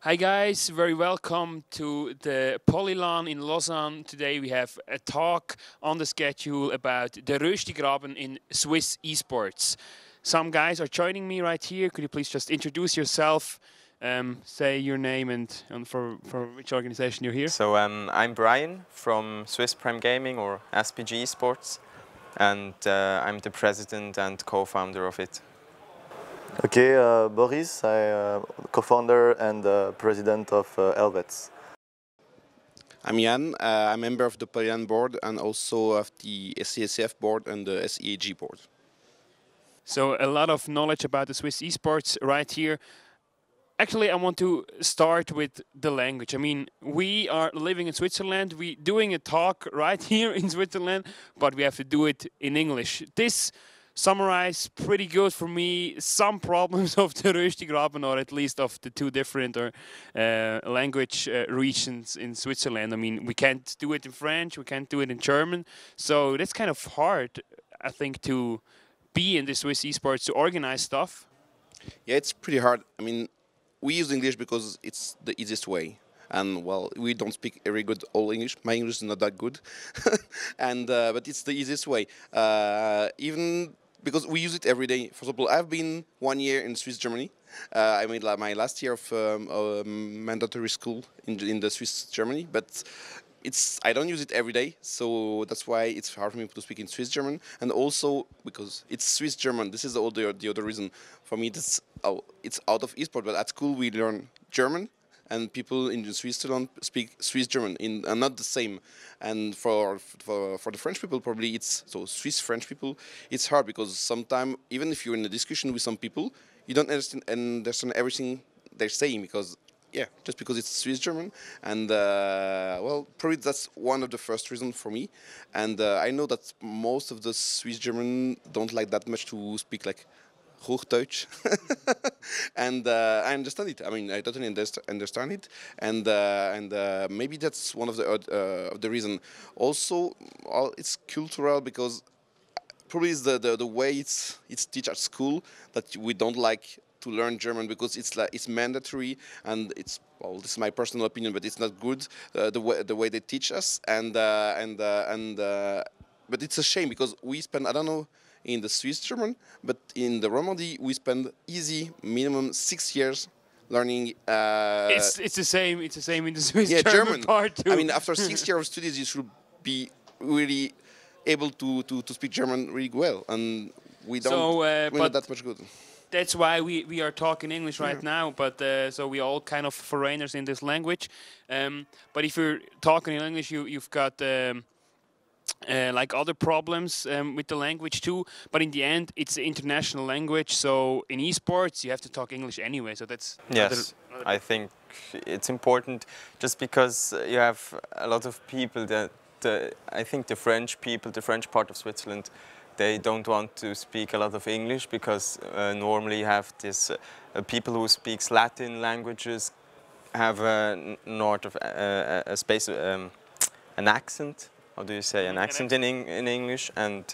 Hi guys, very welcome to the Polylan in Lausanne. Today we have a talk on the schedule about the Röstigraben in Swiss esports. Some guys are joining me right here. Could you please just introduce yourself, say your name and for which organization you're here? So I'm Brian from Swiss Prime Gaming or SPG Esports, and I'm the president and co-founder of it. Okay, Boris, I'm co-founder and president of Helvets. I'm Jan, I'm a member of the Polylan board and also of the SCSF board and the SEAG board. So a lot of knowledge about the Swiss esports right here. Actually, I want to start with the language. I mean, we are living in Switzerland, we're doing a talk right here in Switzerland, but we have to do it in English. This summarize pretty good for me some problems of the Röstigraben, or at least of the two different language regions in Switzerland. I mean, we can't do it in French, we can't do it in German, so that's kind of hard, I think, to be in the Swiss esports, to organize stuff. Yeah, it's pretty hard. I mean, we use English because it's the easiest way. And well, we don't speak very good all English. My English is not that good, and but it's the easiest way. Even because we use it every day. For example, I've been 1 year in Swiss Germany. I made my last year of mandatory school in the Swiss Germany, but I don't use it every day, so that's why it's hard for me to speak in Swiss German. And also because it's Swiss German. This is the other reason for me. It's out of eSport, but at school we learn German. And people in Switzerland speak Swiss German, and not the same. And for the French people, probably Swiss French people, it's hard because sometimes even if you're in a discussion with some people, you don't understand everything they're saying because just because it's Swiss German. And well, probably that's one of the first reasons for me. And I know that most of the Swiss German don't like that much to speak like Hochdeutsch, and I understand it. I mean, I totally understand it, and maybe that's one of the reason. Also, it's cultural because probably it's the way it's taught at school that we don't like to learn German because it's mandatory and this is my personal opinion, but it's not good the way they teach us, but it's a shame because we spend, I don't know in the Swiss German, but in the Romandy we spend easy minimum 6 years learning. It's the same in the Swiss German part too. I mean, after 6 years of studies, you should be really able to speak German really well, and we're not that much good. That's why we are talking English right now, but so we all kind of foreigners in this language. But if you're talking in English, you've got like other problems with the language too, but in the end it's an international language, so in esports you have to talk English anyway, so that's... Yes, I think it's important just because you have a lot of people that, I think the French people, the French part of Switzerland, they don't want to speak a lot of English because normally you have this, people who speak Latin languages have an accent. How do you say an accent in English? And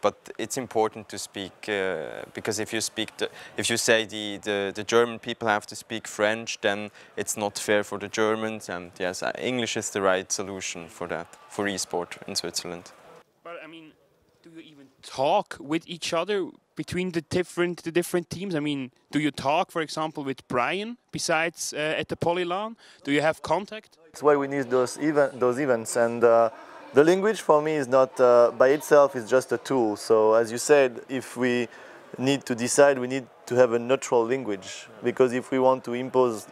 but it's important to speak because if you say the German people have to speak French, then it's not fair for the Germans. And yes, English is the right solution for that, for esport in Switzerland. But I mean, do you even talk with each other between the different teams? I mean, do you talk, for example, with Brian besides at the Polylan? Do you have contact? That's why we need those events, and the language for me is not by itself, it's just a tool. So as you said, if we need to decide, we need to have a neutral language, because if we want to impose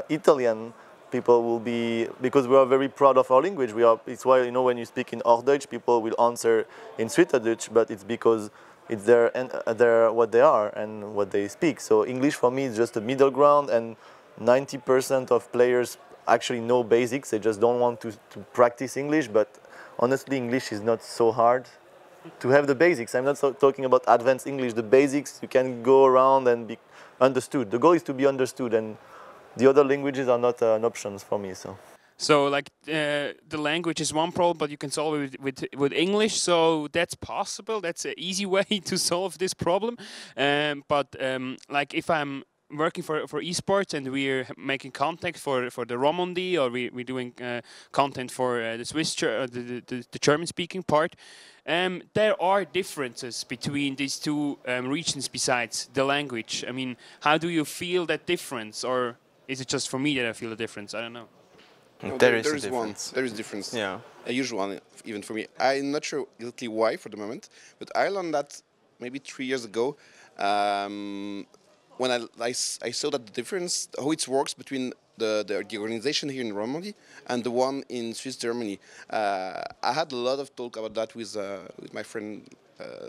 Italian, people will be, because we are very proud of our language. It's why, you know, when you speak in Hochdeutsch, people will answer in Schweizerdeutsch, but it's because it's what they are and what they speak. So English for me is just a middle ground, and 90% of players actually know basics. They just don't want to practice English, but honestly, English is not so hard to have the basics. I'm not talking about advanced English. The basics, you can go around and be understood. The goal is to be understood, and the other languages are not an option for me. So like the language is one problem, but you can solve it with English. So that's possible. That's an easy way to solve this problem. But like if I'm working for esports, and we're making content for the Romandie, or we're doing content for the Swiss, the German-speaking part. There are differences between these two regions besides the language. I mean, how do you feel that difference, or is it just for me that I feel the difference? I don't know. No, There is there a is difference. one. There is a difference. Yeah. A usual one, even for me. I'm not sure exactly why for the moment, but I learned that maybe 3 years ago, when I saw that the difference, how it works between the organization here in Romandy and the one in Swiss Germany. I had a lot of talk about that with my friend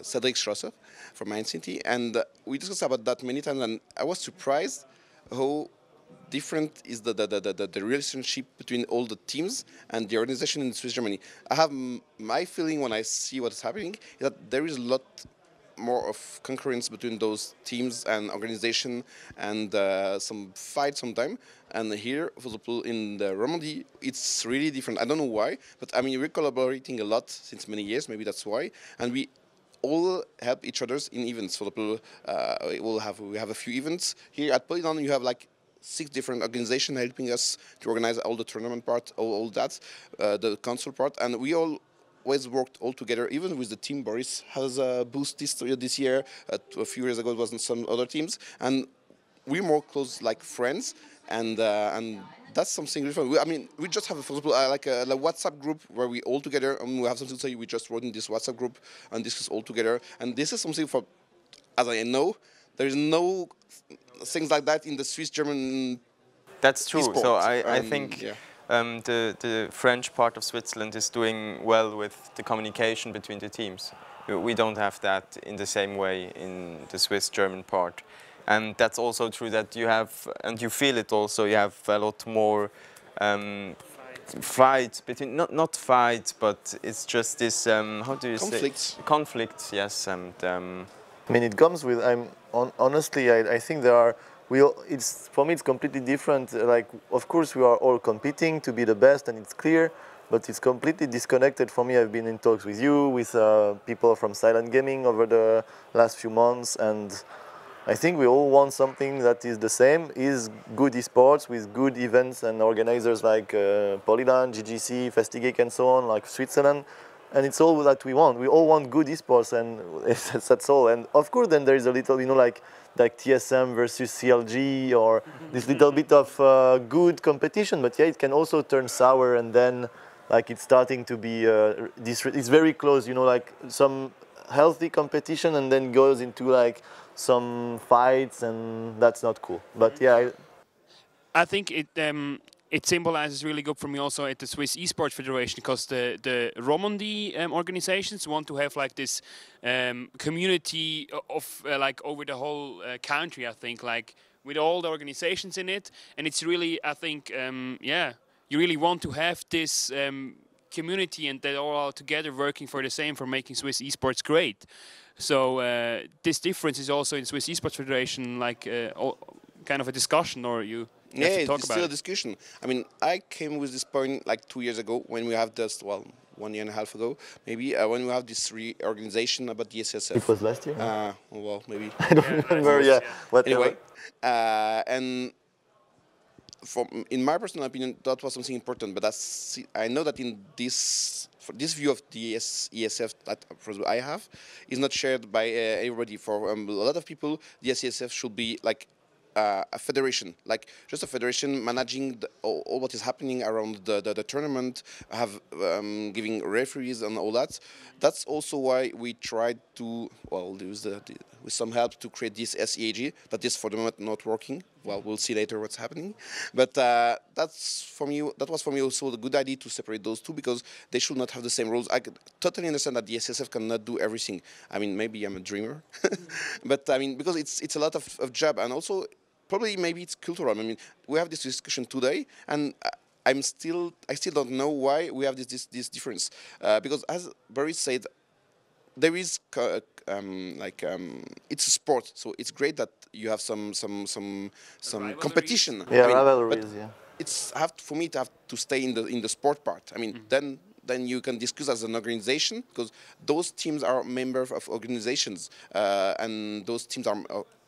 Cedric Schrosser from my city, and we discussed about that many times, and I was surprised how different is the relationship between all the teams and the organization in Swiss Germany. I have my feeling when I see what's happening is that there is a lot more of concurrence between those teams and organization, and some fight sometimes. And here, for example, in the Romandy, it's really different. I don't know why, but I mean, we're collaborating a lot since many years. Maybe that's why, and we all help each others in events. For example, we have a few events here at Polygon. You have like 6 different organizations helping us to organize all the tournament part, all that, the console part, and we all always worked all together. Even with the team, Boris has a boost this year. A few years ago, it wasn't some other teams, and we're more close like friends, and that's something different. I mean, we just have, for example, like a WhatsApp group where we all together, and we have something to say. We just wrote in this WhatsApp group and discuss all together, and this is something for, as I know, there is no things like that in the Swiss German. That's true. eSport. So I think Yeah. the French part of Switzerland is doing well with the communication between the teams. We don't have that in the same way in the Swiss-German part. And that's also true that you have, and you feel it also, you have a lot more fight between, not fight, but it's just this, how do you Conflicts. say? Conflicts, yes. And I mean, it comes with. Honestly, I think there are. It's for me. It's completely different. Like, of course, we are all competing to be the best, and it's clear. But it's completely disconnected for me. I've been in talks with you, with people from Silent Gaming over the last few months, and I think we all want something that is the same. Is good esports with good events and organizers like Polyland, GGC, Festigate, and so on, like Switzerland. And it's all that we want. We all want good esports, and that's all. And of course, then there is a little, like TSM versus CLG, or this little bit of good competition. But yeah, it can also turn sour, and then like it's starting to be it's very close. Like some healthy competition, and then goes into like some fights, and that's not cool. But yeah. I think it symbolizes really good for me also at the Swiss Esports Federation, because the Romandie organizations want to have like this community of like over the whole country, I think, like with all the organizations in it. And it's really, I think, yeah, you really want to have this community, and they're all together working for the same, for making Swiss esports great. So this difference is also in Swiss Esports Federation, like kind of a discussion, or you have to talk it's about still a it. discussion. I mean, I came with this point like 2 years ago when we have this, well, 1 year and a half ago, maybe, when we have this reorganization about the SSF. It was last year? Well, maybe. I don't remember, yeah. Whatever. Anyway, and in my personal opinion, that was something important. But I know that in this view of the ESF that I have is not shared by everybody. For a lot of people, the SESF should be like a federation, like just a federation managing all what is happening around the tournament, giving referees and all that. That's also why we tried to, well, use with some help to create this SEAG. That is for the moment not working. Well, we'll see later what's happening. But that was for me also the good idea to separate those two, because they should not have the same rules. I could totally understand that the SSF cannot do everything. I mean, maybe I'm a dreamer, but I mean, because it's a lot of job, and also probably maybe it's cultural. I mean, we have this discussion today, and I still don't know why we have this difference. Because as Barry said, there is it's a sport, so it's great that you have some competition. Yeah, I mean, rivalries. but Yeah. for me to have to stay in the sport part. I mean, then then you can discuss as an organization, because those teams are members of organizations, and those teams are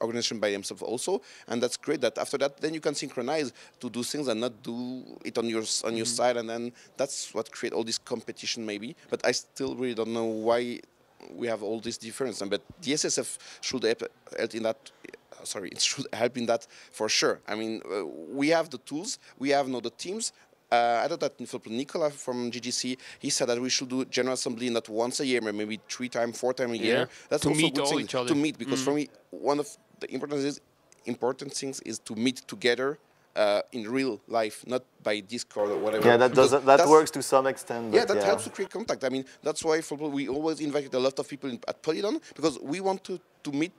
organizations by themselves also, and that's great. That after that, then you can synchronize to do things and not do it on your side, and then that's what create all this competition maybe. But I still really don't know why we have all this difference. But the SSF should help in that. Sorry, it should help in that for sure. I mean, we have the tools, we have now the teams. I thought that, for example, Nicola from GGC, he said that we should do General Assembly not once a year, but maybe 3 times, 4 times a year. That's to also meet good all thing, each other. to meet, because for me, one of the important things is to meet together in real life, not by Discord or whatever. Yeah, that works to some extent. Yeah, that helps to create contact. I mean, that's why, for example, we always invited a lot of people at Polydon, because we want to meet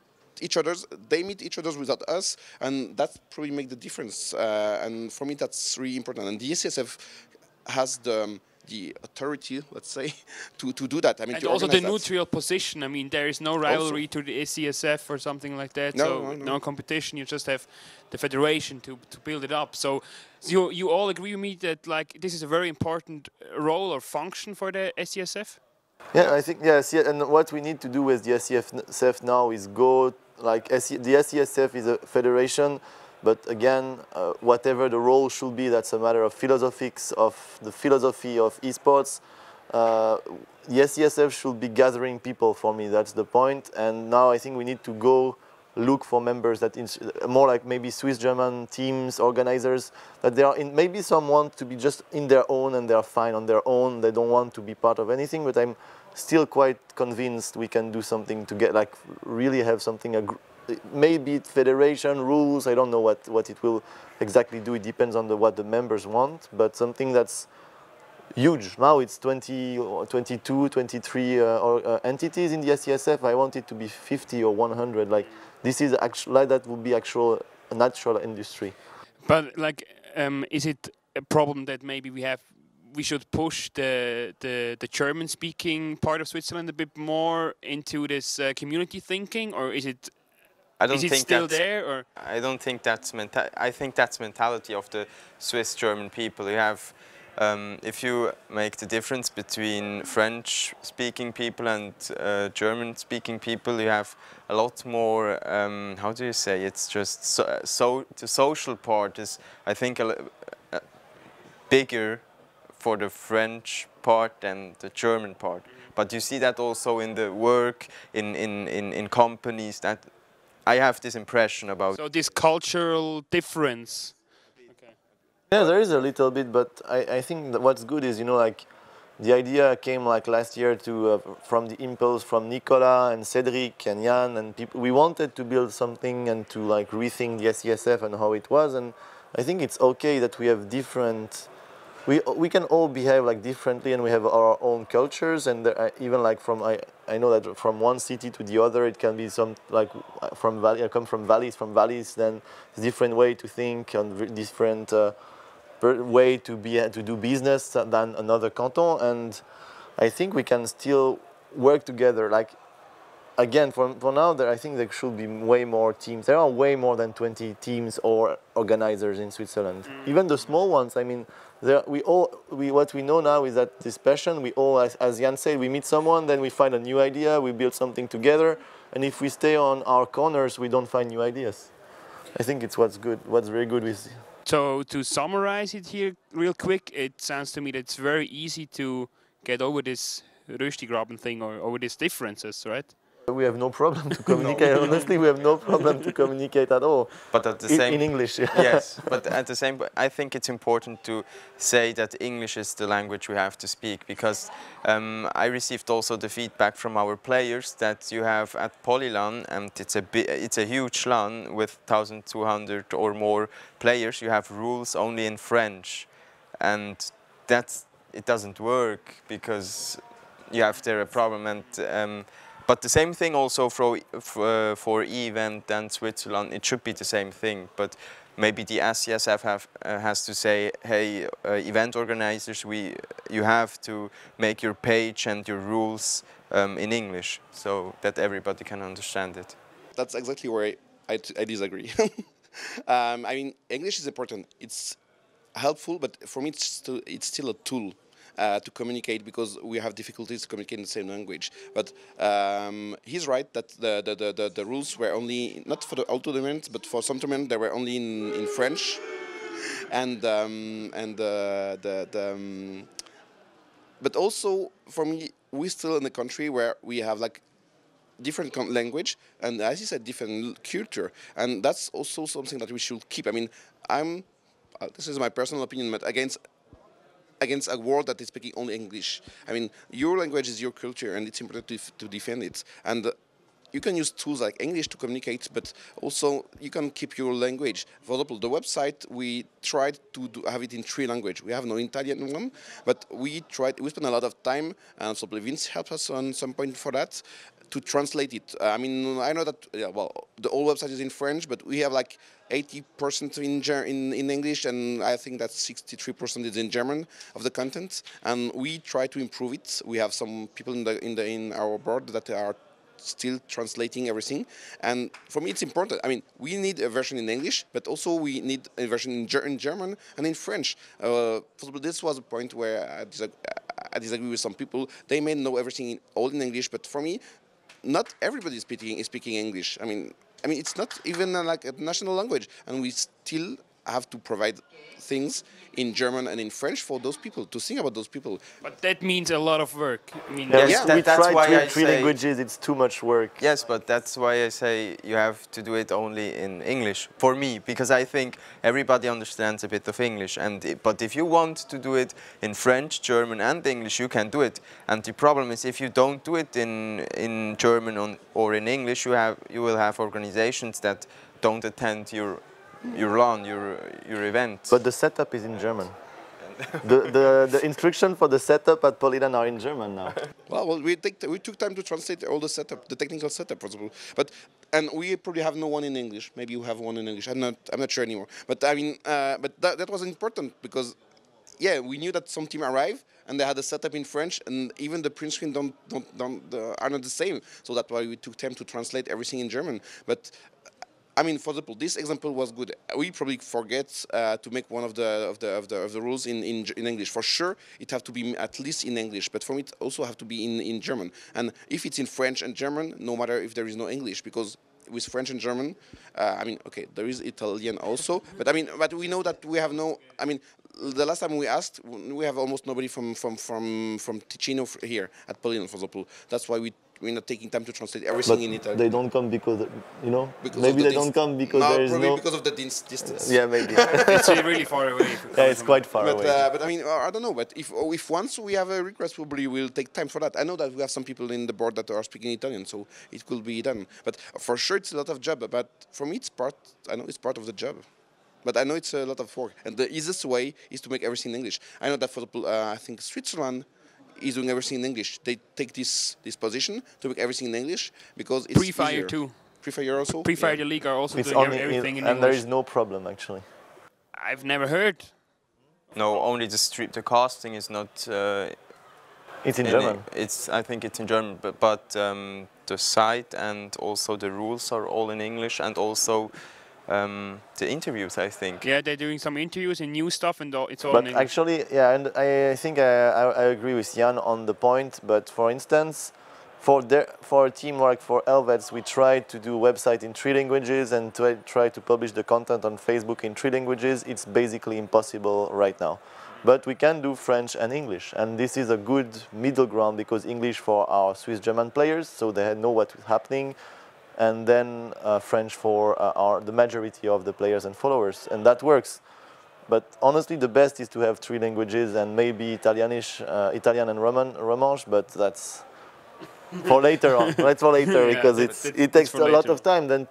each other's, they meet each other's without us, and that probably make the difference. And for me, that's really important. And the SSF has the authority, let's say, to do that. I mean, and to also the organize neutral position. I mean, there is no rivalry to the SCSF or something like that. No, no competition. You just have the federation to build it up. So you all agree with me that like this is a very important role or function for the SCSF? Yeah, I think yes. Yeah, and what we need to do with the SCSF now is go like the SCSF is a federation, but again, whatever the role should be, that's a matter of philosophics of the philosophy of esports. The SCSF should be gathering people for me. That's the point. And now I think we need to go look for members that more like maybe Swiss German teams, organizers, that they are in. Maybe some want to be just in their own and they are fine on their own. They don't want to be part of anything. But I'm still quite convinced we can do something to get like really have something. Maybe federation rules. I don't know what it will exactly do. It depends on what the members want. But something that's huge. Now it's 20, 22, 23 entities in the SCSF. I want it to be 50 or 100. Like this is actually like that would be a natural industry. But like, is it a problem that maybe we should push the German-speaking part of Switzerland a bit more into this community thinking, or is it? I don't think still there, or I don't think that's I think that's mentality of the Swiss German people. You have, if you make the difference between French-speaking people and German-speaking people, you have a lot more. How do you say? It's just so the social part is, I think, bigger for the French part than the German part. But you see that also in the work in companies that. I have this impression about. So this cultural difference. Okay. Yeah, there is a little bit, but I think that what's good is, like the idea came like last year from the impulse from Nicola and Cedric and Jan and people. We wanted to build something and to like rethink the SCSF and how it was, and I think it's okay that we have different. We can all behave like differently, and we have our own cultures, and even like I know that from one city to the other, it can be some like I come from valleys, then it's a different way to think and different way to do business than another canton, and I think we can still work together. Like again, for now, I think there should be way more teams. There are way more than 20 teams or organizers in Switzerland. Even the small ones. I mean, what we know now is that this passion. We all, as Jan said, we meet someone, then we find a new idea, we build something together, and if we stay on our corners, we don't find new ideas. I think it's what's very good with. So to summarize it here real quick, it sounds to me that it's very easy to get over this Röstigraben thing or over these differences, right? We have no problem to communicate. No. Honestly, we have no problem to communicate at all. But at the same in English, yeah. Yes. But at the same, I think it's important to say that English is the language we have to speak, because I received also the feedback from our players that you have at Polylan, and it's a huge LAN with 1,200 or more players. You have rules only in French, and it doesn't work because you have there a problem. And but the same thing also for event and Switzerland, it should be the same thing. But maybe the SCSF has to say, hey, event organizers, you have to make your page and your rules in English so that everybody can understand it. That's exactly where I disagree. I mean, English is important. It's helpful, but for me, it's still a tool. to communicate because we have difficulties to communicate in the same language. But he's right that the rules were only, not for all tournaments, but for some tournaments they were only in French. But also for me, we're still in a country where we have like different language and, as you said, different culture, and that's also something that we should keep. I mean, I'm this is my personal opinion, but against a world that is speaking only English. I mean, your language is your culture, and it's important to defend it. And you can use tools like English to communicate, but also you can keep your language. For example, the website, we tried to have it in 3 languages. We have no Italian one, but we spent a lot of time, and so Vince helped us on some point for that, to translate it. I mean, I know that, the whole website is in French, but we have like 80% in English, and I think that 63% is in German of the content. And we try to improve it. We have some people in our board that are still translating everything, and for me it's important. I mean, we need a version in English, but also we need a version in German and in French. This was a point where I disagree with some people. They may know everything all in English, but for me, not everybody is speaking English. I mean, it's not even like a national language, and we still have to provide things in German and in French for those people, to sing about those people. But that means a lot of work. I mean, we that's why tried I three say- languages, it's too much work. Yes, but that's why I say you have to do it only in English, for me, because I think everybody understands a bit of English. But if you want to do it in French, German and English, you can do it. And the problem is, if you don't do it in German or in English, you will have organizations that don't attend your LAN, your event. But the setup is in German. the instruction for the setup at Probleme are in German now. Well, we took time to translate all the setup, the technical setup, for example. And we probably have no one in English. Maybe you have one in English. I'm not sure anymore. But I mean, that was important because, yeah, we knew that some team arrived and they had a setup in French, and even the print screen are not the same. So that's why we took time to translate everything in German. But I mean, for example, this example was good. We probably forget to make one of the rules in English. For sure, it have to be at least in English, but for me, it also have to be in German. And if it's in French and German, no matter if there is no English, because with French and German, I mean, okay, there is Italian also, but we know that we have no. I mean, the last time we asked, we have almost nobody from Ticino here at Probleme, for example. That's why we're not taking time to translate everything in Italian. They don't come because, Because maybe they don't come because there is probably no... because of the distance. Yeah, maybe. it's really far away. Yeah, it's quite far away. But I mean, I don't know. But if once we have a request, probably we'll take time for that. I know that we have some people in the board that are speaking Italian, so it could be done. But for sure, it's a lot of job. But for me, I know it's part of the job. But I know it's a lot of work. And the easiest way is to make everything in English. I know that, for example, I think Switzerland is doing everything in English. They take this position to make everything in English because it's Pre-Fire easier. too. Pre-Fire also? Pre-Fire the league are also It's doing only everything in and English. there is no problem, actually. I've never heard. No, only the casting is not. It's in German. I think it's in German, but the site and also the rules are all in English, and also the interviews, I think. Yeah, they're doing some interviews and new stuff, and it's all in But English. actually, yeah, and I think I agree with Jan on the point. But for instance, for a team like for Helvets, we tried to do a website in 3 languages and to try to publish the content on Facebook in 3 languages. It's basically impossible right now. But we can do French and English, and this is a good middle ground because English for our Swiss-German players, so they know what's happening, and then French for the majority of the players and followers, and that works. But honestly, the best is to have 3 languages and maybe Italian and Romansh, but that's for later on. That's for later because it takes a lot of time. Then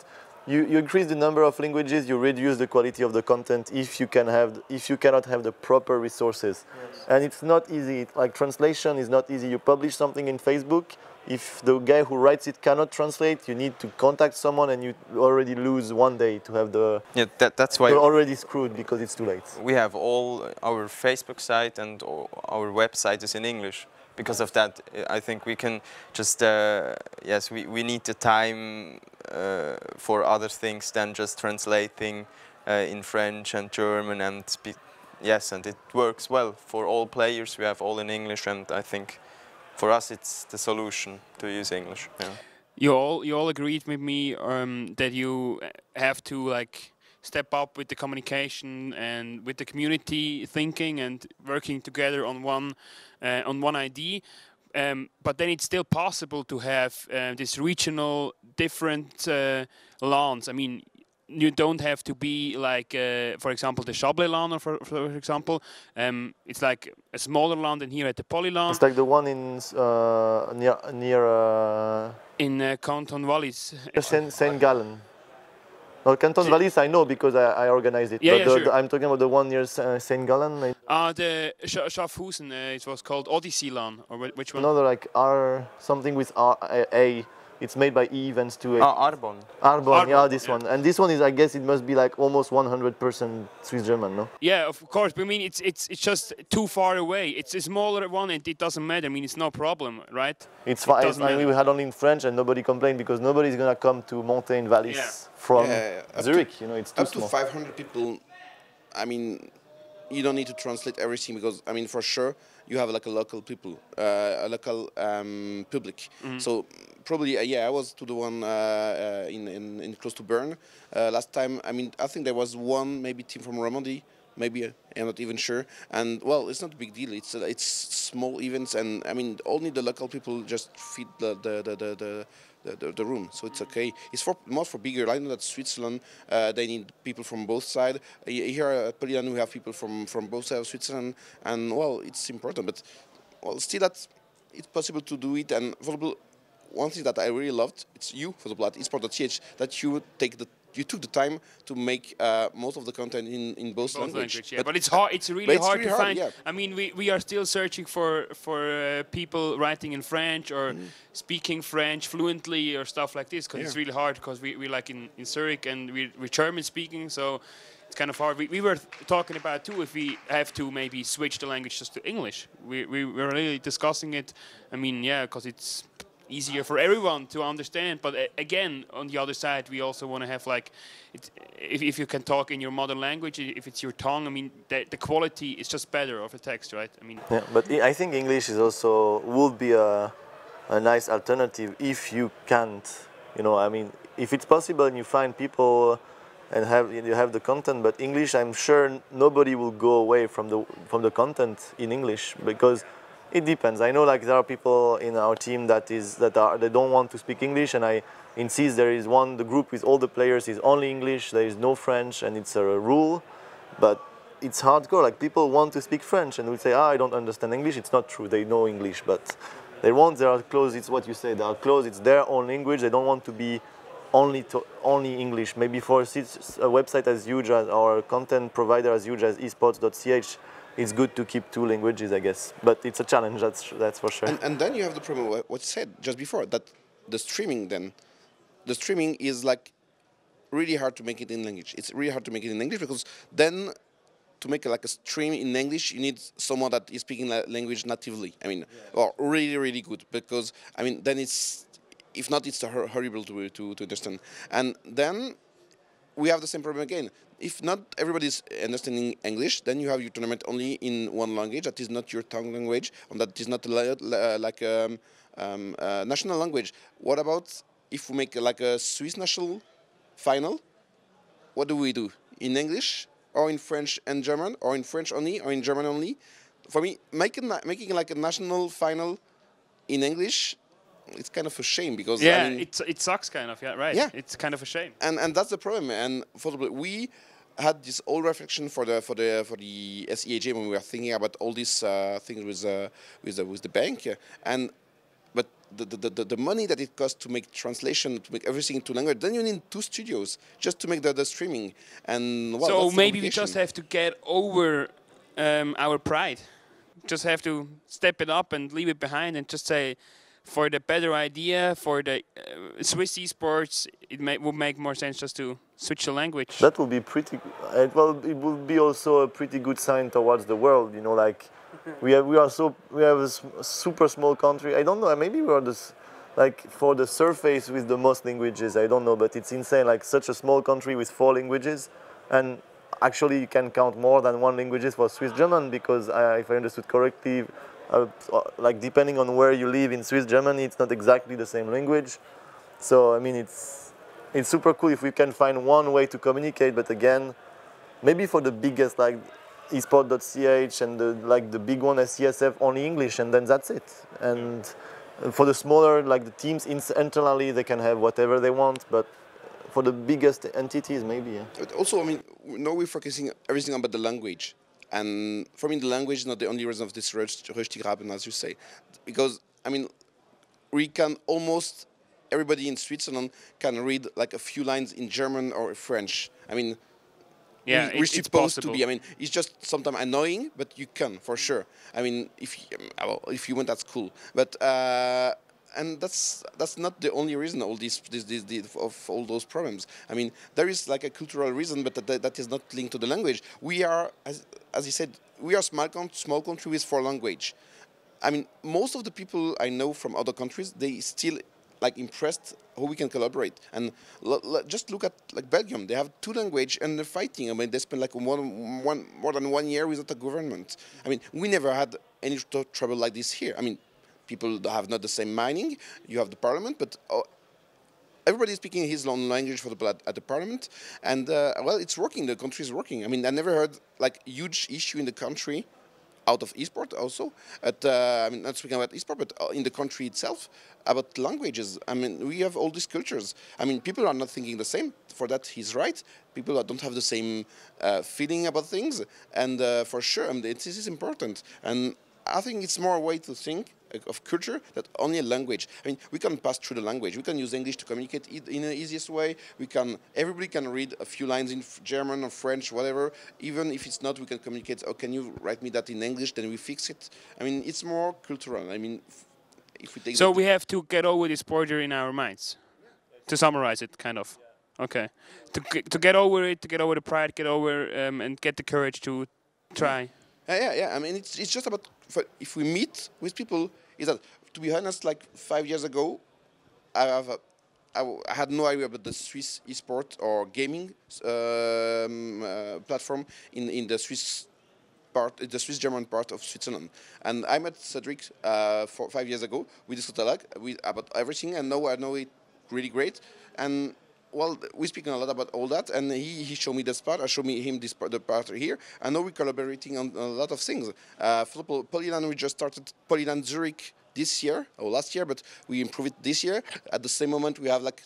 you increase the number of languages, you reduce the quality of the content if you cannot have the proper resources. Yes. And it's not easy. Like translation is not easy. You publish something in Facebook. If the guy who writes it cannot translate, you need to contact someone, and you already lose 1 day to have the. Yeah, that's why you're already screwed because it's too late. We have all our Facebook site and our website is in English. Because of that, I think we can just yes, we need the time for other things than just translating in French and German and yes, and it works well for all players. We have all in English, and I think for us it's the solution to use English. Yeah. You all agreed with me that you have to like step up with the communication and with the community thinking and working together on one idea. But then it's still possible to have this regional different lands. I mean, you don't have to be like, for example, the Chablais-land, for example. It's like a smaller land than here at the Polyland. It's like the one in near in Canton Wallis. Saint Gallen. No, Canton Wallis I know because I organized it. Yeah, but yeah, sure. I'm talking about the one near Saint Gallen. The Schaffhausen, it was called Odysseyland, or which one? Another like R, something with R, A. It's made by events too. Arbon. Arbon, yeah, this yeah. one. And this one is, I guess, it must be like almost 100% Swiss German, no? Yeah, of course. But I mean, it's just too far away. It's a smaller one, and it doesn't matter. I mean, it's no problem, right? It's fine. doesn't I mean, matter. we had only in French, and nobody complained because nobody's gonna come to Montaigne Vallis Yeah. from Up Zurich. to- You know, it's too Up to small. 500 people. I mean, you don't need to translate everything because I mean, for sure, you have like a local people, a local public. So probably, yeah, I was to the one in close to Bern last time. I mean, I think there was one maybe team from Romandy. Maybe I'm not even sure. And well, it's not a big deal. It's small events, and I mean, only the local people just feed the room, so it's okay. It's more for bigger. I know that Switzerland, they need people from both sides. Here at Polyland, we have people from both sides of Switzerland, and well, it's important. But well, still, that it's possible to do it. And for example, one thing that I really loved, it's you, for example, at eSport.ch, that you took the time to make most of the content in both languages. Yeah. But it's hard. It's really hard to find. Yeah. I mean, we are still searching for people writing in French or speaking French fluently or stuff like this because it's really hard because we like in Zurich and we're German speaking, so it's kind of hard. We were talking about too if we have to maybe switch the language just to English. We were really discussing it. I mean, yeah, because it's easier for everyone to understand, but again, on the other side, we also want to have like, if you can talk in your mother language, if it's your tongue, I mean, the quality is just better of a text, right? I mean, Yeah, but I think English is also would be a nice alternative if you can't, you know. I mean, if it's possible and you find people and you have the content, but English, I'm sure nobody will go away from the content in English because. It depends. I know like there are people in our team they don't want to speak English, and I insist there is the group with all the players is only English. There is no French, and it's a rule. But it's hardcore. Like people want to speak French, and we say, I don't understand English. It's not true. They know English, but they are close. It's what you say. They are close. It's their own language. They don't want to be only English. Maybe for a website as huge as our content provider as huge as eSports.ch. It's good to keep two languages, I guess, but it's a challenge. That's for sure. And then you have the problem. What you said just before that the streaming is like really hard to make it in language. It's really hard to make it in English because then to make like a stream in English, you need someone that is speaking language natively. I mean, or really really good because I mean then it's if not it's horrible to understand. And then we have the same problem again. If not everybody is understanding English, then you have your tournament only in one language that is not your tongue language, and that is not like national language. What about if we make like a Swiss national final? What do we do? In English, or in French and German, or in French only, or in German only? For me, making like a national final in English, it's kind of a shame because yeah, I mean, it sucks kind of. Yeah, right. Yeah. It's kind of a shame. And that's the problem. And for we had this old reflection for the SEAJ when we were thinking about all these things with the bank, but the money that it costs to make translation, to make everything into language, then you need 2 studios just to make the streaming. And well, so that's maybe we just have to get over our pride. Just have to step it up and leave it behind and just say, for the better idea, for the Swiss esports, it would make more sense just to switch the language. That will be pretty. It will be also a pretty good sign towards the world. You know, like we have a super small country. I don't know. Maybe we are like for the surface with the most languages. I don't know, but it's insane. Like such a small country with 4 languages, and actually you can count more than one languages for Swiss German, because if I understood correctly, like depending on where you live in Swiss Germany, it's not exactly the same language. So I mean, it's super cool if we can find one way to communicate. But again, maybe for the biggest like eSport.ch and the big one as CSF, only English, and then that's it. And for the smaller, like the teams internally, they can have whatever they want. But for the biggest entities, maybe. Yeah. But also, I mean, now we're focusing everything about the language. And for me, the language is not the only reason of this Röstigraben, as you say. Because, I mean, we can almost, everybody in Switzerland can read like a few lines in German or French. I mean, Yeah, we're it's supposed to possible. be. I mean, it's just sometimes annoying, but you can, for sure. I mean, if you want, that's cool. But and that's not the only reason. All these of all those problems. I mean, there is like a cultural reason, but that is not linked to the language. We are, as you said, we are small country with 4 language. I mean, most of the people I know from other countries, they still like impressed how we can collaborate. And just look at like Belgium. They have 2 language and they're fighting. I mean, they spent like more than 1 year without a government. I mean, we never had any trouble like this here. I mean, people have not the same mining. You have the parliament, but everybody is speaking his own language for at the parliament. And well, it's working. The country is working. I mean, I never heard like huge issue in the country out of eSport also. I mean, not speaking about eSport, but in the country itself, about languages. I mean, we have all these cultures. I mean, people are not thinking the same. For that, he's right. People don't have the same feeling about things. And for sure, I mean, this is important. And I think it's more a way to think of culture that only a language. I mean, we can pass through the language. We can use English to communicate in the easiest way. Everybody can read a few lines in German or French, whatever. Even if it's not, we can communicate. Oh, can you write me that in English? Then we fix it. I mean, it's more cultural. I mean, if we take. So we have to get over this border in our minds. To summarize it, kind of. Okay. To get over it, to get over the pride, get over and get the courage to try. Yeah. I mean, it's just about if we meet with people. Is that, to be honest, like 5 years ago, I had no idea about the Swiss eSport or gaming platform in the Swiss part, the Swiss German part of Switzerland. And I met Cedric 5 years ago. We discussed a lot about everything, and now I know it really great. And well, we're speaking a lot about all that, and he showed me this part. I showed him the part here, and now we're collaborating on a lot of things. For example, Polyland, we just started Polyland Zurich this year, or last year, but we improved it this year. At the same moment, we have like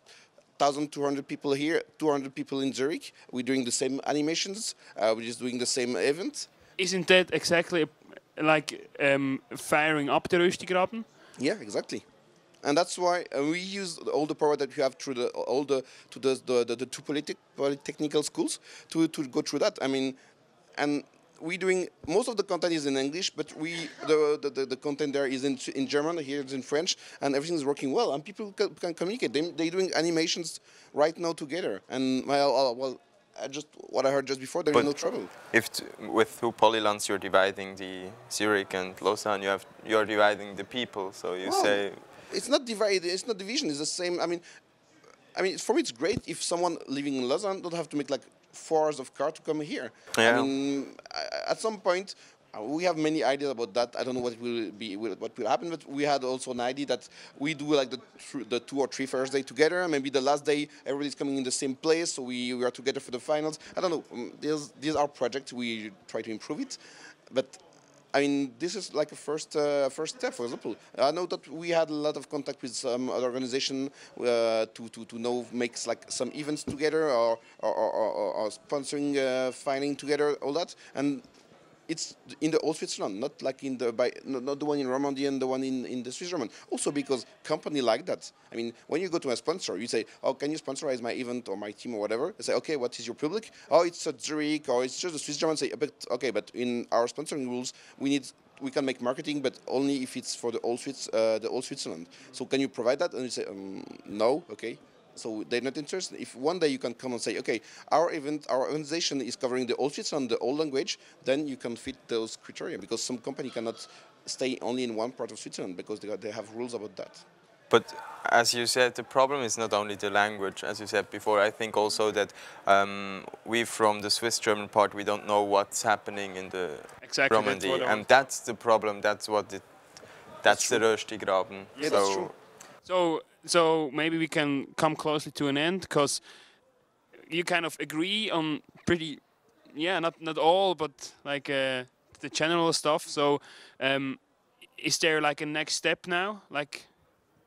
1,200 people here, 200 people in Zurich. We're doing the same animations. We're just doing the same event. Isn't that exactly like firing up the Röstigraben? Yeah, exactly. And that's why we use all the power that we have through the 2 polytechnical schools to go through that. I mean, and we're doing most of the content is in English, but the content there is in German, here it's in French, and everything is working well. And people can communicate. They're doing animations right now together. And well, what I heard just before, there is no trouble. With 2 polylands you're dividing the Zurich and Lausanne, you're dividing the people. So you say. It's not divided. It's not division. It's the same. I mean, for me, it's great if someone living in Lausanne don't have to make like 4 hours of car to come here. Yeah. I mean, at some point, we have many ideas about that. I don't know what will happen, but we had also an idea that we do like the 2 or 3 first day together. Maybe the last day everybody's coming in the same place, so we are together for the finals. I don't know. These are projects. We try to improve it, but. I mean, this is like a first step. For example, I know that we had a lot of contact with some other organization to make like some events together or sponsoring, filing together, all that. And it's in the old Switzerland, not like not the one in Romandy and the one in the Swiss German. Also because company like that. I mean, when you go to a sponsor, you say, "Oh, can you sponsorize my event or my team or whatever?" They say, "Okay, what is your public?" "Oh, it's a Zurich or it's just the Swiss German." Say, "Okay, but in our sponsoring rules, we can make marketing, but only if it's for the old Switzerland. So can you provide that?" And you say, "No, okay." So they're not interested. If one day you can come and say, okay, our organization is covering the old Switzerland, the old language, then you can fit those criteria, because some company cannot stay only in one part of Switzerland because they have rules about that. But as you said, the problem is not only the language, as you said before. I think also that we from the Swiss German part, we don't know what's happening in the Normandy, and that's the problem. That's the Röstigraben. Yeah, that's true. So maybe we can come closely to an end, because you kind of agree on pretty, not all, but like the general stuff. So is there like a next step now, like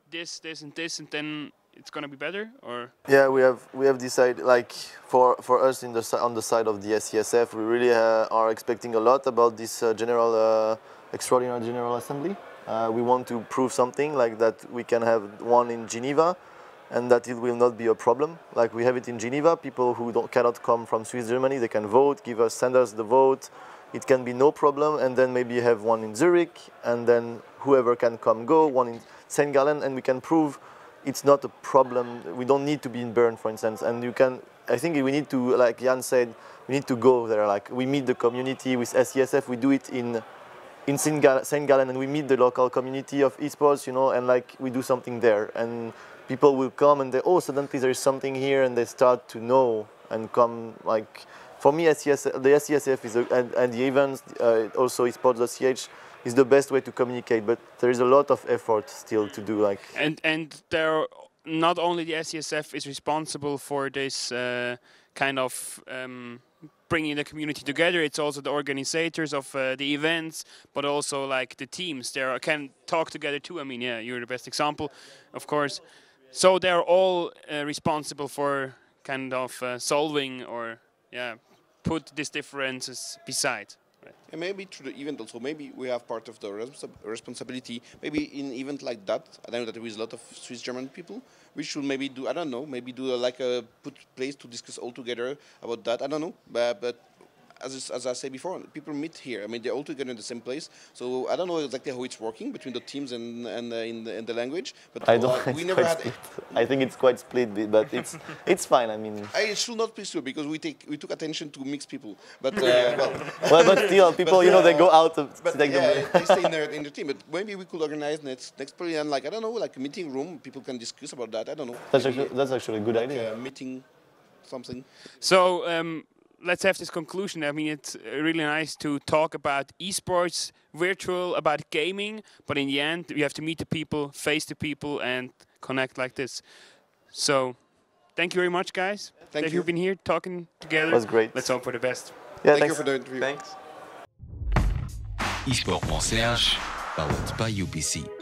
this, and this, and then it's gonna be better, or? Yeah, we have decided, like for us on the side of the SCSF, we really are expecting a lot about this extraordinary general assembly. We want to prove something like that we can have one in Geneva, and that it will not be a problem. Like we have it in Geneva, people who cannot come from Swiss Germany, they can vote, send us the vote. It can be no problem, and then maybe have one in Zurich, and then whoever can come go, one in St. Gallen, and we can prove it's not a problem. We don't need to be in Bern, for instance, and I think we need to, like Jan said, we need to go there. Like we meet the community with SCSF, we do it in St. Gallen, and we meet the local community of esports, and like we do something there, and people will come and suddenly there is something here, and they start to know and come. Like for me, the SCSF is and the events, also eSports.ch is the best way to communicate, but there is a lot of effort still to do. Like and there, not only the SCSF is responsible for this kind of bringing the community together, it's also the organizers of the events, but also like the teams there can talk together too. I mean, yeah, you're the best example, of course. So they're all responsible for kind of solving or put these differences beside. Right. And maybe through the event also, maybe we have part of the responsibility. Maybe in an event like that, I know that there is a lot of Swiss German people. We should maybe do, I don't know, maybe do like a place to discuss all together about that. I don't know, but as I said before, people meet here. I mean, they're all together in the same place. So I don't know exactly how it's working between the teams and in the language. But I don't. We never had. I think it's quite split, but it's fine. I mean, it should not be so because we took attention to mix people. But but still, people, they go out to take them. They stay in their team. But maybe we could organize next period, like I don't know, like a meeting room. People can discuss about that. I don't know. That's actually a good idea. A meeting, something. So. Let's have this conclusion. I mean, it's really nice to talk about esports, virtual, about gaming, but in the end, you have to meet the people, face the people, and connect like this. So, thank you very much, guys. Thank you. You've been here talking together. It was great. Let's hope for the best. Yeah, thank you for the interview. Thanks. eSport.ch, powered by UPC.